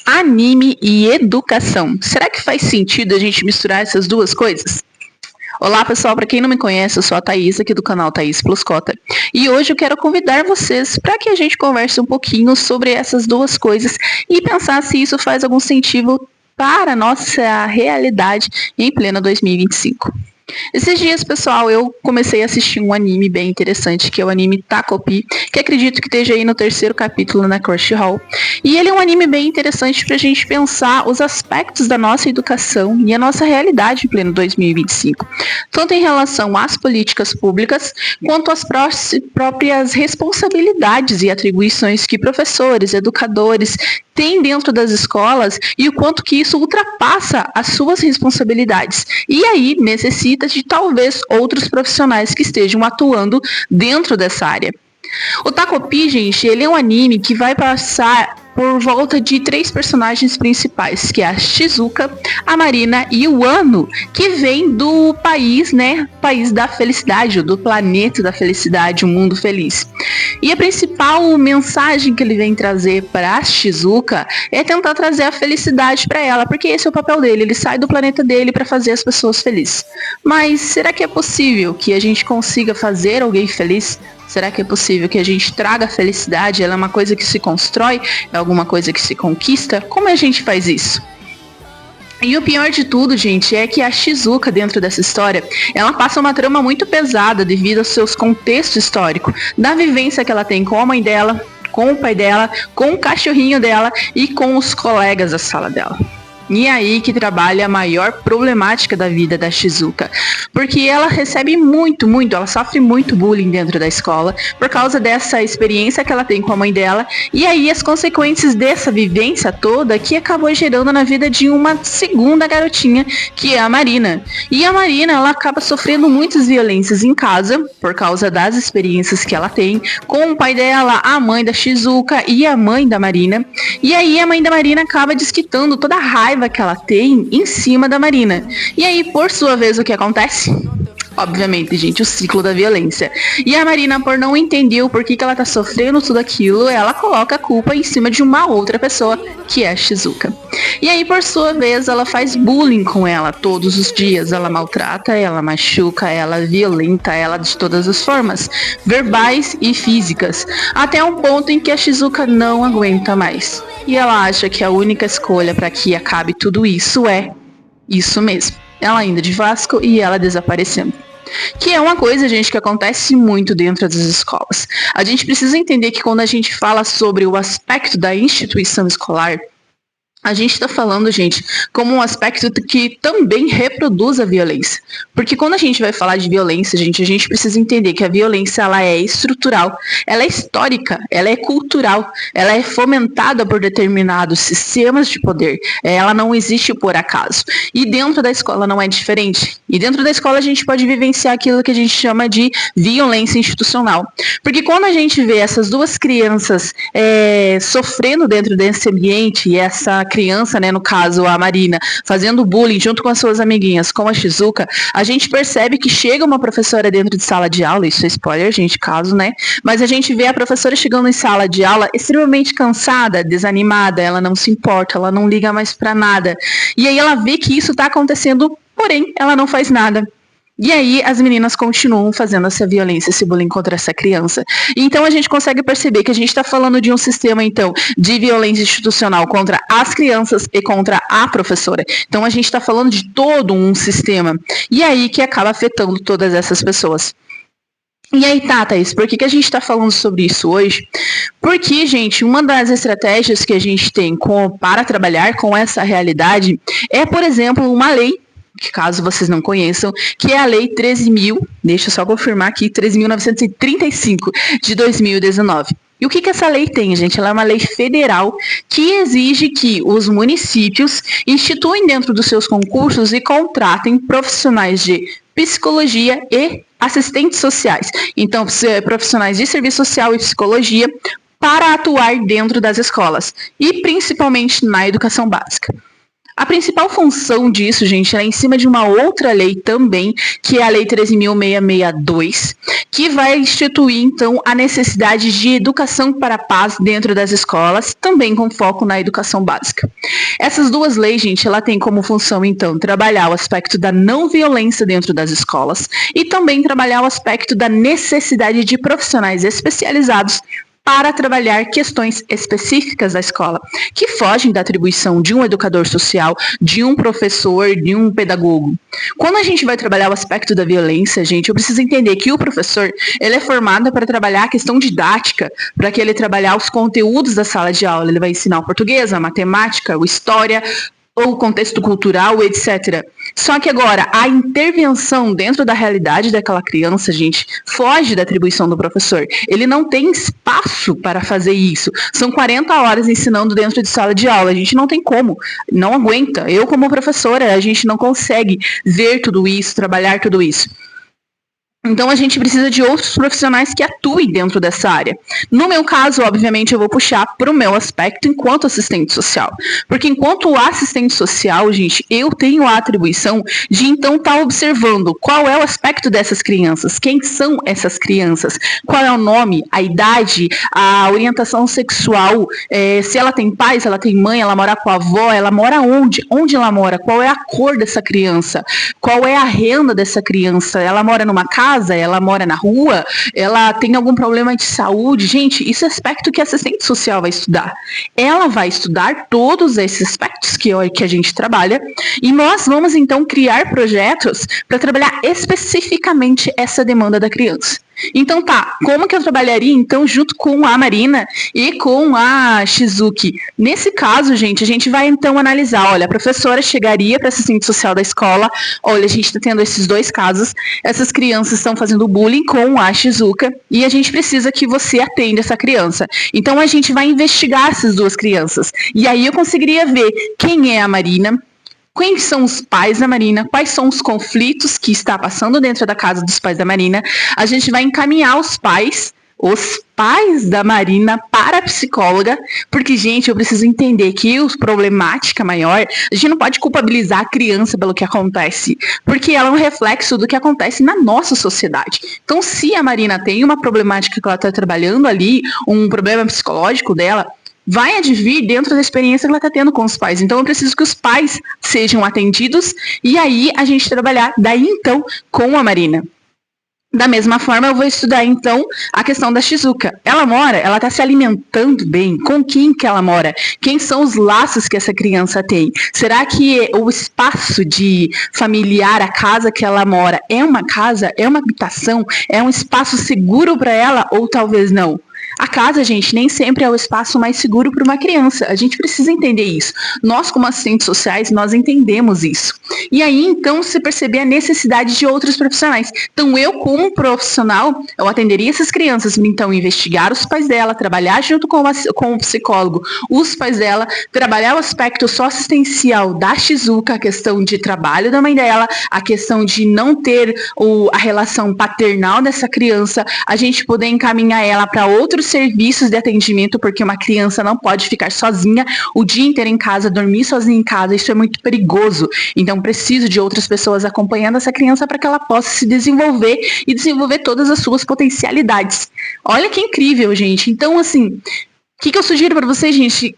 Anime e educação. Será que faz sentido a gente misturar essas duas coisas? Olá pessoal, para quem não me conhece, eu sou a Thaís aqui do canal Thaís Plus Cota e hoje eu quero convidar vocês para que a gente converse um pouquinho sobre essas duas coisas e pensar se isso faz algum sentido para a nossa realidade em plena 2025. Esses dias, pessoal, eu comecei a assistir um anime bem interessante, que é o anime Takopi, que acredito que esteja aí no 3º capítulo na Crunchyroll. E ele é um anime bem interessante para a gente pensar os aspectos da nossa educação e a nossa realidade em pleno 2025. Tanto em relação às políticas públicas, quanto às próprias responsabilidades e atribuições que professores, educadores têm dentro das escolas e o quanto que isso ultrapassa as suas responsabilidades. E aí necessita de talvez outros profissionais que estejam atuando dentro dessa área. O Takopi, gente, ele é um anime que vai passar por volta de 3 personagens principais, que é a Shizuka, a Marina e o Ano, que vem do país, né, país da felicidade, do planeta da felicidade, o mundo feliz. E a principal mensagem que ele vem trazer para a Shizuka é tentar trazer a felicidade para ela, porque esse é o papel dele, ele sai do planeta dele para fazer as pessoas felizes. Mas será que é possível que a gente consiga fazer alguém feliz? Será que é possível que a gente traga a felicidade? Ela é uma coisa que se constrói? É alguma coisa que se conquista? Como a gente faz isso? E o pior de tudo, gente, é que a Shizuka, dentro dessa história, ela passa uma trama muito pesada devido aos seus contextos históricos, da vivência que ela tem com a mãe dela, com o pai dela, com o cachorrinho dela e com os colegas da sala dela. E é aí que trabalha a maior problemática da vida da Shizuka, porque ela recebe ela sofre muito bullying dentro da escola por causa dessa experiência que ela tem com a mãe dela, e aí as consequências dessa vivência toda que acabou gerando na vida de uma segunda garotinha, que é a Marina. E a Marina, ela acaba sofrendo muitas violências em casa por causa das experiências que ela tem com o pai dela, a mãe da Shizuka e a mãe da Marina. E aí a mãe da Marina acaba desquitando toda a raiva que ela tem em cima da Marina. E aí, por sua vez, o que acontece? Obviamente, gente, o ciclo da violência. E a Marina, por não entender o porquê que ela tá sofrendo tudo aquilo, ela coloca a culpa em cima de uma outra pessoa, que é a Shizuka. E aí, por sua vez, ela faz bullying com ela todos os dias. Ela maltrata, ela machuca, ela violenta ela de todas as formas, verbais e físicas. Até um ponto em que a Shizuka não aguenta mais. E ela acha que a única escolha para que acabe tudo isso é isso mesmo. Ela indo de Vasco e ela desaparecendo. Que é uma coisa, gente, que acontece muito dentro das escolas. A gente precisa entender que quando a gente fala sobre o aspecto da instituição escolar, a gente está falando, gente, como um aspecto que também reproduz a violência. Porque quando a gente vai falar de violência, gente, a gente precisa entender que a violência, ela é estrutural, ela é histórica, ela é cultural, ela é fomentada por determinados sistemas de poder. Ela não existe por acaso. E dentro da escola não é diferente. E dentro da escola a gente pode vivenciar aquilo que a gente chama de violência institucional. Porque quando a gente vê essas duas crianças sofrendo dentro desse ambiente, e essa criança, né, no caso a Marina, fazendo bullying junto com as suas amiguinhas, com a Shizuka, a gente percebe que chega uma professora dentro de sala de aula, isso é spoiler, gente, caso, né, mas a gente vê a professora chegando em sala de aula extremamente cansada, desanimada, ela não se importa, ela não liga mais pra nada, e aí ela vê que isso tá acontecendo, porém, ela não faz nada. E aí as meninas continuam fazendo essa violência, esse bullying contra essa criança. Então a gente consegue perceber que a gente está falando de um sistema, então, de violência institucional contra as crianças e contra a professora. Então a gente está falando de todo um sistema. E aí que acaba afetando todas essas pessoas. E aí, Thaís, por que a gente está falando sobre isso hoje? Porque, gente, uma das estratégias que a gente tem para trabalhar com essa realidade é, por exemplo, uma lei, que caso vocês não conheçam, que é a Lei 13.000, deixa eu só confirmar aqui, 13.935 de 2019. E o que essa lei tem, gente? Ela é uma lei federal que exige que os municípios instituem dentro dos seus concursos e contratem profissionais de psicologia e assistentes sociais. Então, profissionais de serviço social e psicologia para atuar dentro das escolas e principalmente na educação básica. A principal função disso, gente, é em cima de uma outra lei também, que é a Lei 13.662, que vai instituir, então, a necessidade de educação para a paz dentro das escolas, também com foco na educação básica. Essas duas leis, gente, ela tem como função, então, trabalhar o aspecto da não violência dentro das escolas e também trabalhar o aspecto da necessidade de profissionais especializados para trabalhar questões específicas da escola, que fogem da atribuição de um educador social, de um professor, de um pedagogo. Quando a gente vai trabalhar o aspecto da violência, gente, eu preciso entender que o professor, ele é formado para trabalhar a questão didática, para que ele trabalhar os conteúdos da sala de aula. Ele vai ensinar o português, a matemática, a história, ou contexto cultural, etc. Só que agora, a intervenção dentro da realidade daquela criança, gente, foge da atribuição do professor. Ele não tem espaço para fazer isso. São 40 horas ensinando dentro de sala de aula. A gente não tem como, não aguenta. Eu, como professora, a gente não consegue ver tudo isso, trabalhar tudo isso. Então, a gente precisa de outros profissionais que atuem dentro dessa área. No meu caso, obviamente, eu vou puxar para o meu aspecto enquanto assistente social. Porque enquanto assistente social, gente, eu tenho a atribuição de, então, estar observando qual é o aspecto dessas crianças, quem são essas crianças, qual é o nome, a idade, a orientação sexual, se ela tem pai, se ela tem mãe, ela mora com a avó, ela mora onde ela mora, qual é a cor dessa criança, qual é a renda dessa criança, ela mora numa casa, ela mora na rua, ela tem algum problema de saúde. Gente, isso é aspecto que a assistente social vai estudar. Ela vai estudar todos esses aspectos que a gente trabalha e nós vamos então criar projetos para trabalhar especificamente essa demanda da criança. Então tá, como que eu trabalharia então junto com a Marina e com a Shizuki? Nesse caso, gente, a gente vai então analisar, olha, a professora chegaria para a assistente social da escola, olha, a gente está tendo esses dois casos, essas crianças estão fazendo bullying com a Shizuka e a gente precisa que você atenda essa criança. Então a gente vai investigar essas duas crianças e aí eu conseguiria ver quem é a Marina, quem são os pais da Marina, quais são os conflitos que está passando dentro da casa dos pais da Marina. A gente vai encaminhar os pais da Marina para a psicóloga, porque, gente, eu preciso entender que a problemática maior, a gente não pode culpabilizar a criança pelo que acontece, porque ela é um reflexo do que acontece na nossa sociedade. Então, se a Marina tem uma problemática que ela está trabalhando ali, um problema psicológico dela, vai advir dentro da experiência que ela está tendo com os pais. Então, eu preciso que os pais sejam atendidos e aí a gente trabalhar daí, então, com a Marina. Da mesma forma, eu vou estudar, então, a questão da Shizuka. Ela está se alimentando bem? Com quem que ela mora? Quem são os laços que essa criança tem? Será que o espaço de familiar, a casa que ela mora, é uma casa? É uma habitação? É um espaço seguro para ela ou talvez não? A casa, gente, nem sempre é o espaço mais seguro para uma criança. A gente precisa entender isso. Nós, como assistentes sociais, nós entendemos isso. E aí, então, você perceber a necessidade de outros profissionais. Então, eu, como profissional, eu atenderia essas crianças, então, investigar os pais dela, trabalhar junto com o psicólogo, os pais dela, trabalhar o aspecto só assistencial da Shizuka, a questão de trabalho da mãe dela, a questão de não ter a relação paternal dessa criança, a gente poder encaminhar ela para outros serviços de atendimento, porque uma criança não pode ficar sozinha o dia inteiro em casa, dormir sozinha em casa, isso é muito perigoso. Então, preciso de outras pessoas acompanhando essa criança para que ela possa se desenvolver e desenvolver todas as suas potencialidades. Olha que incrível, gente. Então, assim, o que eu sugiro para vocês, gente?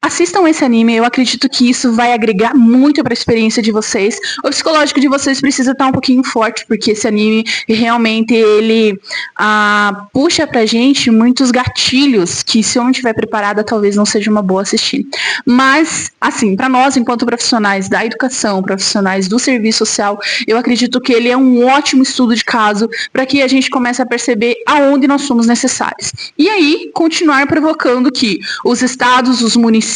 Assistam esse anime, eu acredito que isso vai agregar muito para a experiência de vocês. O psicológico de vocês precisa estar um pouquinho forte, porque esse anime realmente ele puxa pra gente muitos gatilhos que, se eu não estiver preparada, talvez não seja uma boa assistir. Mas, assim, para nós, enquanto profissionais da educação, profissionais do serviço social, eu acredito que ele é um ótimo estudo de caso para que a gente comece a perceber aonde nós somos necessários. E aí, continuar provocando que os estados, os municípios,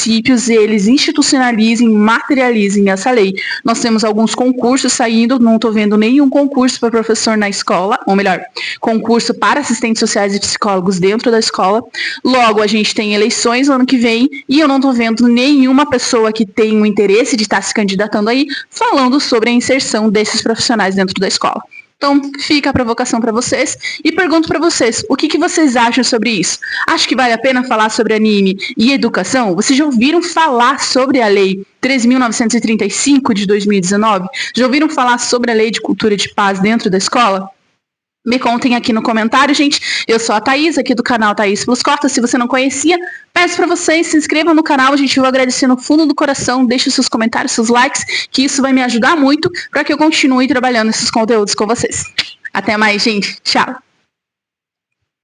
eles institucionalizem, materializem essa lei. Nós temos alguns concursos saindo, não estou vendo nenhum concurso para professor na escola, ou melhor, concurso para assistentes sociais e psicólogos dentro da escola. Logo, a gente tem eleições no ano que vem e eu não estou vendo nenhuma pessoa que tenha o interesse de estar se candidatando aí falando sobre a inserção desses profissionais dentro da escola. Então, fica a provocação para vocês e pergunto para vocês, o que vocês acham sobre isso? Acho que vale a pena falar sobre anime e educação? Vocês já ouviram falar sobre a Lei 13.935 de 2019? Já ouviram falar sobre a Lei de Cultura de Paz dentro da escola? Me contem aqui no comentário, gente. Eu sou a Thaís, aqui do canal Thaís Plus Corta. Se você não conhecia, peço para vocês, se inscrevam no canal. A gente vai agradecer no fundo do coração. Deixe seus comentários, seus likes, que isso vai me ajudar muito para que eu continue trabalhando esses conteúdos com vocês. Até mais, gente. Tchau.